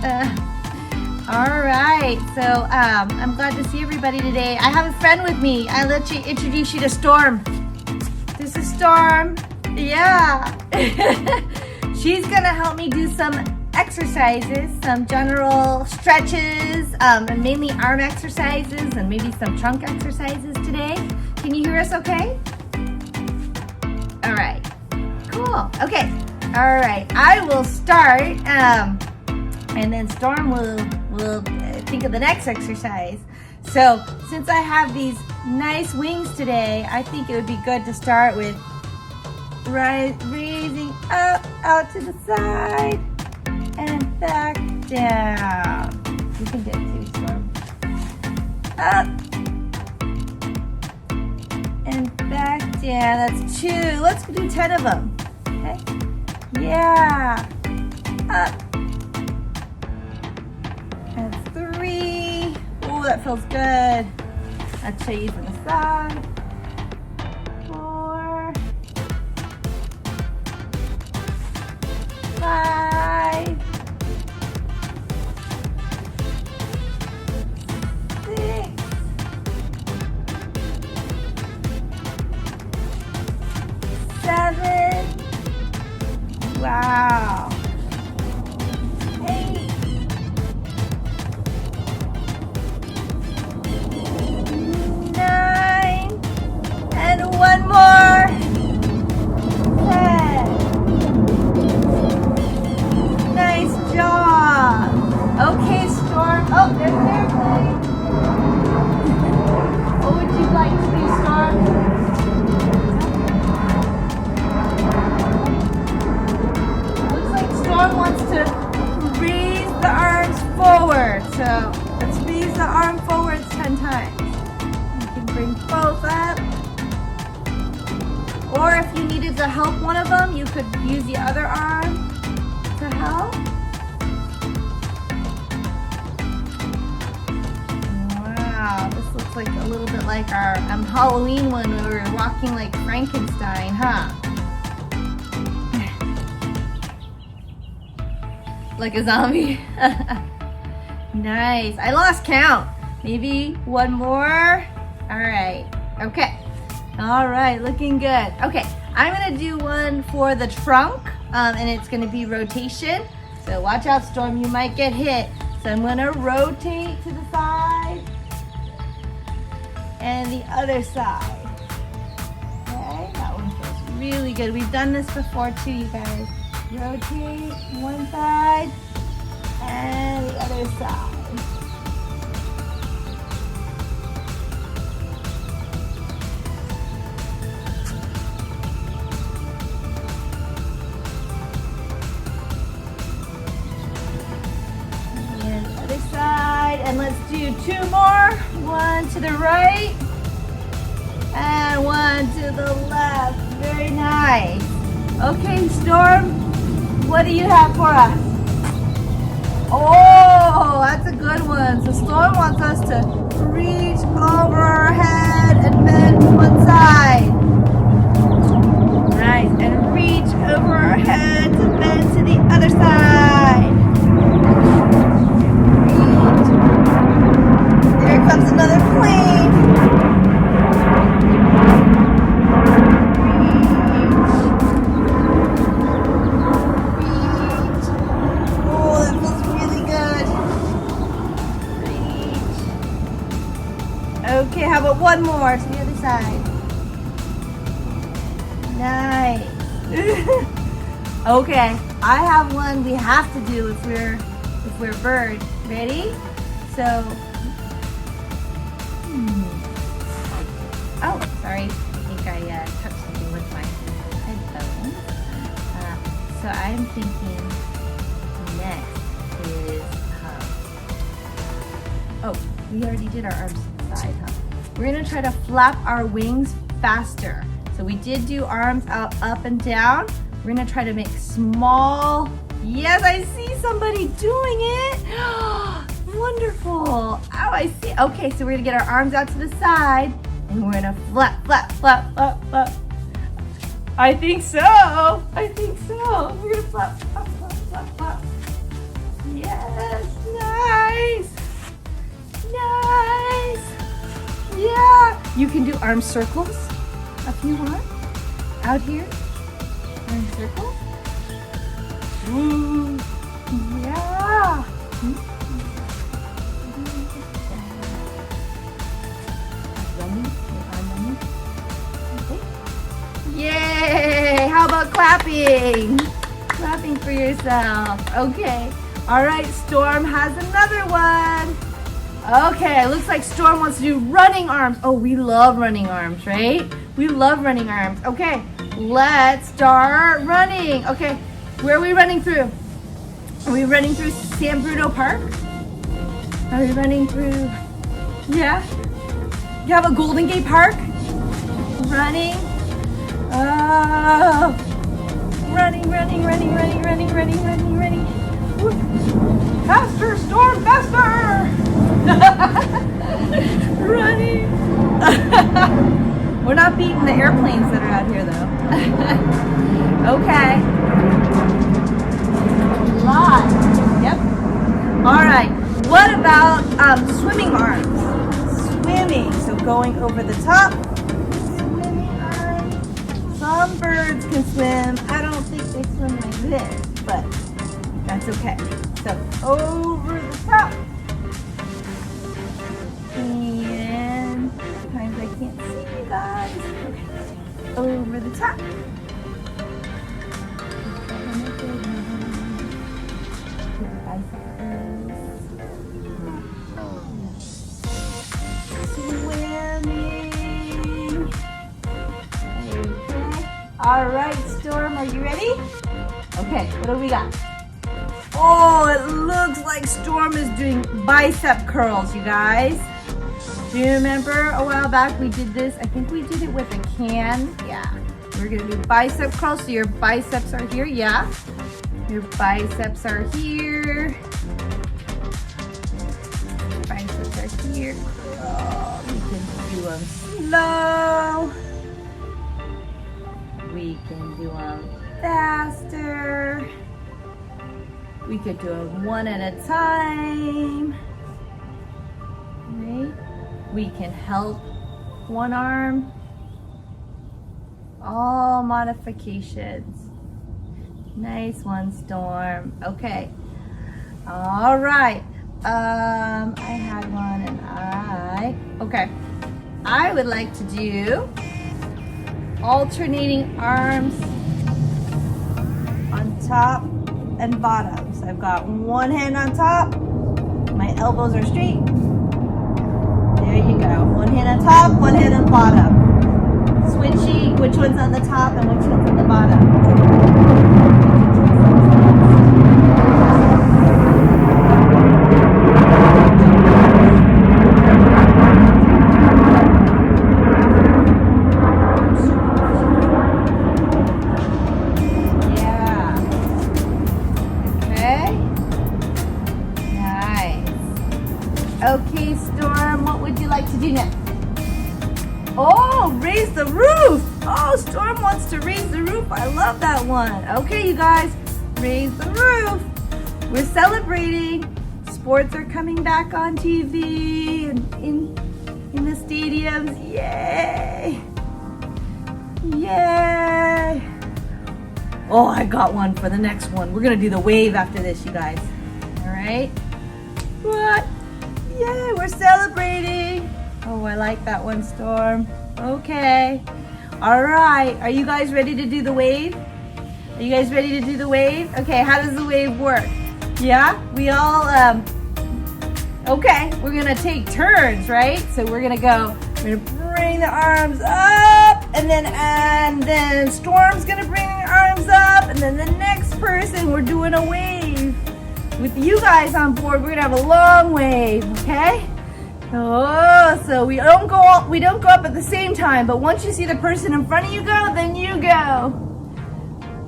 All right, so I'm glad to see everybody today. I have a friend with me. I'll let you introduce you to Storm. This is Storm. Yeah. She's gonna help me do some exercises, some general stretches, and mainly arm exercises and maybe some trunk exercises today. Can you hear us okay? All right, cool. Okay, all right, I will start, and then Storm will think of the next exercise. So since I have these nice wings today, I think it would be good to start with raising up, out to the side, and back down. You can do it too, Storm. Up, and back down. That's 2. Let's do 10 of them. Okay? Yeah. Up. That's 3. Oh, that feels good. I'll show you from the side. 4. 5. 6. 7. Wow. 8. 9. And one more. 10. Nice job. Okay, Storm. Oh, there's an airplane. What would you like to do, Storm? Storm wants to raise the arms forward. So let's raise the arm forward 10 times. You can bring both up. Or if you needed to help one of them, you could use the other arm to help. Wow, this looks like a little bit like our Halloween one where we were walking like Frankenstein, huh? Like a zombie. Nice. I lost count. Maybe one more. All right. Okay. All right. Looking good. Okay. I'm going to do one for the trunk, and it's going to be rotation. So watch out, Storm. You might get hit. So I'm going to rotate to the side and the other side. Okay. That one feels really good. We've done this before too, you guys. Rotate one side and the other side. And the other side. And let's do 2 more. One to the right and one to the left. Very nice. Okay, Storm. What do you have for us? Oh, that's a good one. So Storm wants us to reach over our head and bend to one side. Nice. And reach over our head to bend to the other side. Reach. There comes another plane. Okay, how about one more to the other side? Nice. Okay, I have one we have to do if we're a bird. Ready? So, oh, sorry. I think I touched something with my headphones. So I'm thinking next is, oh, we already did our arms. Huh? We're gonna try to flap our wings faster. So we did do arms out, up and down. We're gonna try to make small. Yes, I see somebody doing it. Wonderful. Oh, I see. Okay, so we're gonna get our arms out to the side and we're gonna flap, flap, flap, flap, flap. I think so. I think so. We're gonna flap, flap, flap, flap, flap. Yes, nice. Nice. Yeah. You can do arm circles if you want. Out here. Arm circles. Ooh. Yeah. Yay! How about clapping? Clapping for yourself. Okay. All right, Storm has another one. Okay, looks like Storm wants to do running arms. Oh, we love running arms, right? We love running arms. Okay, let's start running. Okay, where are we running through? Are we running through San Bruno Park? Are we running through, yeah? You have a Golden Gate Park? Running. Oh, running. Woo. Faster, Storm, faster! Running. We're not beating the airplanes that are out here though. Okay. Lot. Yep. All right. What about swimming arms? Swimming. So going over the top. Some birds can swim. I don't think they swim like this, but that's okay. So over the top. And sometimes I can't see you guys. Okay. Over the top. All right, Storm, are you ready? Okay, what do we got? Oh, it looks like Storm is doing bicep curls, you guys. Do you remember a while back we did this? I think we did it with a can. Yeah, we're gonna do bicep curls. So your biceps are here, yeah. Your biceps are here. Biceps are here. Oh, we can do them slow. We can do them faster. We could do them one at a time. Right? We can help one arm. All modifications. Nice one, Storm. Okay. All right. I had one and okay. I would like to do alternating arms on top and bottom. So I've got one hand on top, my elbows are straight. There you go. One hand on top, one hand on bottom. Switching which one's on the top and which one's on the bottom. Okay, Storm, what would you like to do next? Oh, raise the roof. Oh, Storm wants to raise the roof. I love that one. Okay, you guys, raise the roof. We're celebrating. Sports are coming back on TV and in the stadiums. Yay. Yay. Oh, I got one for the next one. We're going to do the wave after this, you guys. All right. What? Yay, we're celebrating. Oh, I like that one, Storm. Okay. All right. Are you guys ready to do the wave? Are you guys ready to do the wave? Okay, how does the wave work? Yeah? We all, okay, we're going to take turns, right? So we're going to bring the arms up, and then Storm's going to bring the arms up, and then the next person, we're doing a wave. With you guys on board, we're gonna have a long wave, okay? Oh, so we don't go up at the same time, but once you see the person in front of you go, then you go.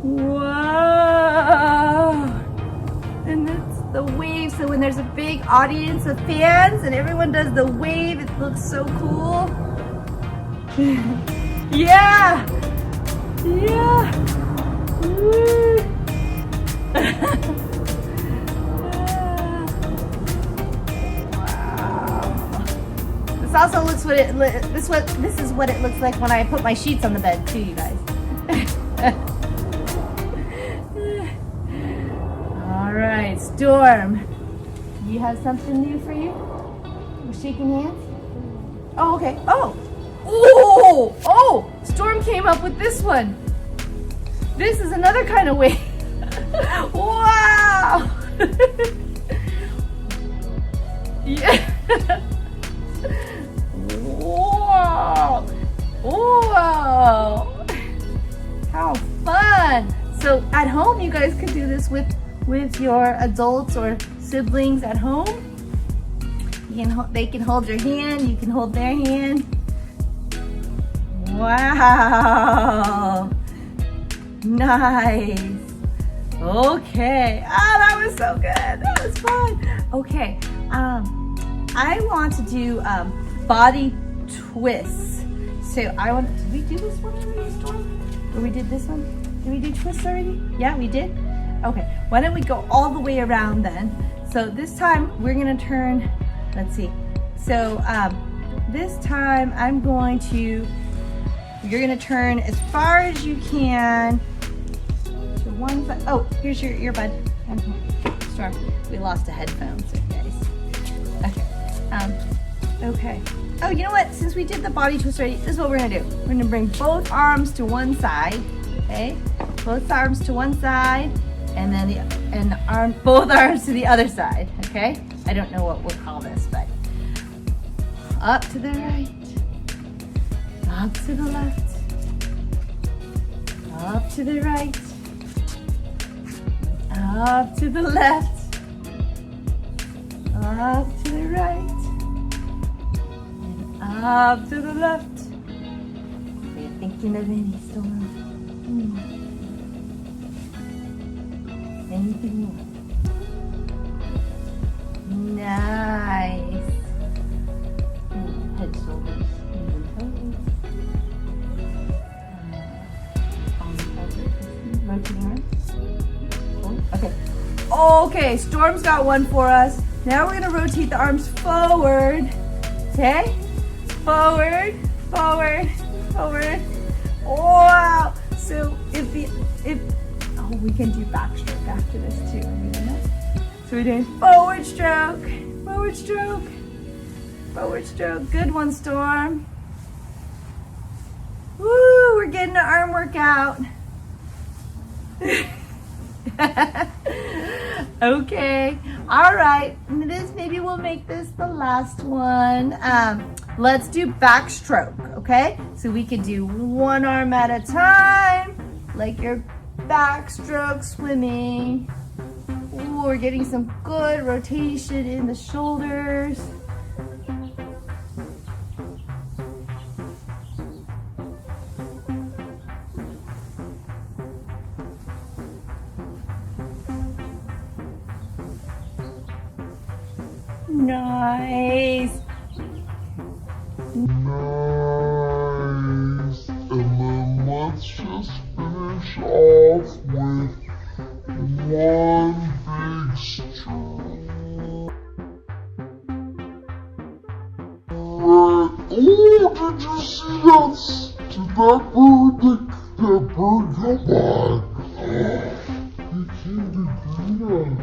Whoa! And it's the wave. So when there's a big audience of fans and everyone does the wave, it looks so cool. Yeah! Yeah! Woo! This is what it looks like when I put my sheets on the bed too, you guys. All right, Storm. You have something new for you? We're shaking hands? Oh, okay. Oh! Oh! Oh! Storm came up with this one. This is another kind of wave. Wow! Yeah. Wow! Wow! How fun! So at home, you guys could do this with your adults or siblings at home. They can hold your hand. You can hold their hand. Wow! Nice. Okay. Oh, that was so good. That was fun. Okay. I want to do body twists. So did we do this one already, Storm? Or we did this one? Did we do twists already? Yeah, we did? Okay. Why don't we go all the way around then? So this time we're gonna turn, let's see. So this time you're gonna turn as far as you can to one side. Oh, here's your earbud. Storm, we lost a headphone, so guys. Okay. Okay. Oh, you know what? Since we did the body twist already, this is what we're gonna do. We're gonna bring both arms to one side. Okay. Both arms to one side, and then both arms to the other side. Okay. I don't know what we'll call this, but up to the right. Up to the left, up to the right, up to the left, up to the right, and up to the left. Are you thinking of any, Storm? Anything more? Nice. Head, shoulders, and toes. Okay. Okay, Storm's got one for us. Now we're gonna rotate the arms forward. Okay? Forward, forward, forward. Wow. So we can do backstroke after this too. So we're doing forward stroke, forward stroke, forward stroke. Good one, Storm. Woo, we're getting an arm workout. Okay, all right, maybe we'll make this the last one. Let's do backstroke, okay? So we can do one arm at a time, like your backstroke swimming. Ooh, we're getting some good rotation in the shoulders. Nice. Nice. And then let's just finish off with one big stroke. Right. Oh, did you see that? Did that bird come by? He came to greet us.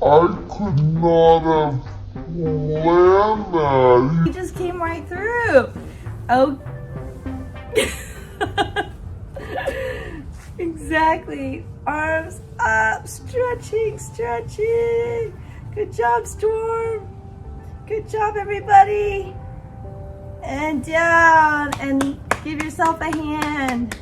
I could not have planned that. He just came right through. Oh. Exactly. Arms up, stretching, stretching. Good job, Storm. Good job, everybody. And down, and give yourself a hand.